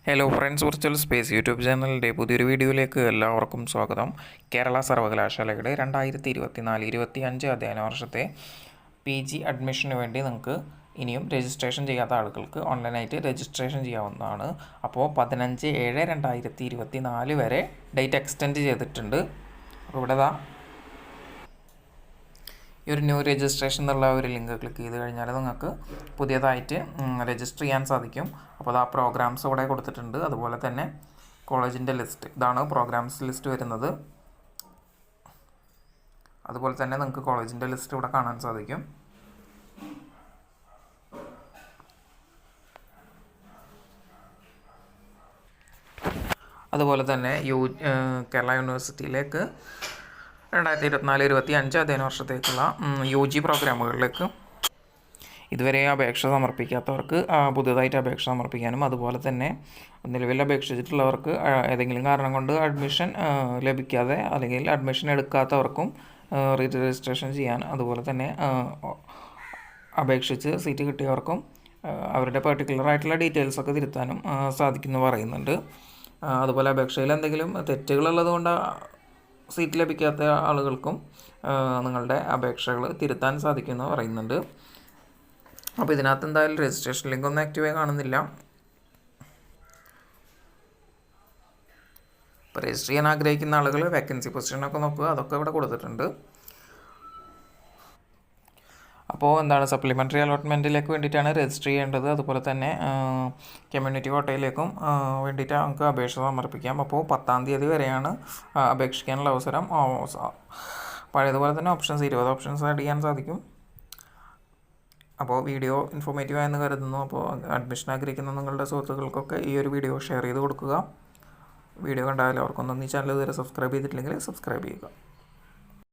Hello friends, virtual space YouTube ചാനലിൻ്റെ പുതിയൊരു വീഡിയോയിലേക്ക് എല്ലാവർക്കും സ്വാഗതം. കേരള സർവകലാശാലയുടെ 2024-25 അധ്യയന വർഷത്തെ PG അഡ്മിഷന് വേണ്ടി നിങ്ങൾക്ക് ഇനിയും രജിസ്ട്രേഷൻ ചെയ്യാത്ത ആളുകൾക്ക് ഓൺലൈനായിട്ട് രജിസ്ട്രേഷൻ ചെയ്യാവുന്നതാണ്. അപ്പോൾ 15/7/2024 വരെ ഡേറ്റ് എക്സ്റ്റെൻഡ് ചെയ്തിട്ടുണ്ട്. അപ്പോൾ ഇവിടെ ഈ ഒരു ന്യൂ രജിസ്ട്രേഷൻ എന്നുള്ള ഒരു ലിങ്ക് ക്ലിക്ക് ചെയ്ത് കഴിഞ്ഞാൽ നിങ്ങൾക്ക് പുതിയതായിട്ട് രജിസ്റ്റർ ചെയ്യാൻ സാധിക്കും. അപ്പോൾ ആ പ്രോഗ്രാംസ് ഇവിടെ കൊടുത്തിട്ടുണ്ട്. അതുപോലെ തന്നെ കോളേജിൻ്റെ ലിസ്റ്റ്, ഇതാണ് പ്രോഗ്രാംസ് ലിസ്റ്റ് വരുന്നത്. അതുപോലെ തന്നെ നിങ്ങൾക്ക് കോളേജിൻ്റെ ലിസ്റ്റ് ഇവിടെ കാണാൻ സാധിക്കും. അതുപോലെ തന്നെ കേരള യൂണിവേഴ്സിറ്റിയിലേക്ക് 2024-25 അധ്യയന വർഷത്തേക്കുള്ള UG പ്രോഗ്രാമുകളിലേക്ക് ഇതുവരെ അപേക്ഷ സമർപ്പിക്കാത്തവർക്ക് പുതുതായിട്ട് അപേക്ഷ സമർപ്പിക്കാനും, അതുപോലെ തന്നെ നിലവിൽ അപേക്ഷിച്ചിട്ടുള്ളവർക്ക് ഏതെങ്കിലും കാരണം കൊണ്ട് അഡ്മിഷൻ ലഭിക്കാതെ അല്ലെങ്കിൽ അഡ്മിഷൻ എടുക്കാത്തവർക്കും രജിസ്ട്രേഷൻ ചെയ്യാൻ, അതുപോലെ തന്നെ അപേക്ഷിച്ച് സീറ്റ് കിട്ടിയവർക്കും അവരുടെ പെർട്ടിക്കുലർ ആയിട്ടുള്ള ഡീറ്റെയിൽസൊക്കെ തിരുത്താനും സാധിക്കുമെന്ന് പറയുന്നുണ്ട്. അതുപോലെ അപേക്ഷയിൽ എന്തെങ്കിലും തെറ്റുകളുള്ളത് കൊണ്ട് സീറ്റ് ലഭിക്കാത്ത ആളുകൾക്കും നിങ്ങളുടെ അപേക്ഷകൾ തിരുത്താൻ സാധിക്കുമെന്ന് പറയുന്നുണ്ട്. അപ്പോൾ ഇതിനകത്ത് എന്തായാലും രജിസ്ട്രേഷൻ ലിങ്ക് ഒന്നും ആക്റ്റീവായി കാണുന്നില്ല. ഇപ്പോൾ രജിസ്റ്റർ ചെയ്യാൻ ആഗ്രഹിക്കുന്ന ആളുകൾ വേക്കൻസി പൊസിഷനൊക്കെ നോക്കുക, അതൊക്കെ ഇവിടെ കൊടുത്തിട്ടുണ്ട്. അപ്പോൾ സപ്ലിമെൻ്ററി അലോട്ട്മെൻറ്റിലേക്ക് വേണ്ടിയിട്ടാണ് രജിസ്റ്റർ ചെയ്യേണ്ടത്. അതുപോലെ തന്നെ കമ്മ്യൂണിറ്റി കോട്ടയിലേക്കും വേണ്ടിയിട്ട് നമുക്ക് അപേക്ഷ സമർപ്പിക്കാം. അപ്പോൾ 10-ാം തീയതി വരെയാണ് അപേക്ഷിക്കാനുള്ള അവസരം. പഴയതുപോലെ തന്നെ 20 ഓപ്ഷൻസ് ആഡ് ചെയ്യാൻ സാധിക്കും. അപ്പോൾ വീഡിയോ ഇൻഫോർമേറ്റീവ് ആയെന്ന് കരുതുന്നു. അപ്പോൾ അഡ്മിഷൻ ആഗ്രഹിക്കുന്ന നിങ്ങളുടെ സുഹൃത്തുക്കൾക്കൊക്കെ ഈ ഒരു വീഡിയോ ഷെയർ ചെയ്ത് കൊടുക്കുക. വീഡിയോ കണ്ടാൽ അവർക്കൊന്നും ഈ ചാനൽ ഇതുവരെ സബ്സ്ക്രൈബ് ചെയ്തിട്ടില്ലെങ്കിൽ സബ്സ്ക്രൈബ് ചെയ്യുക.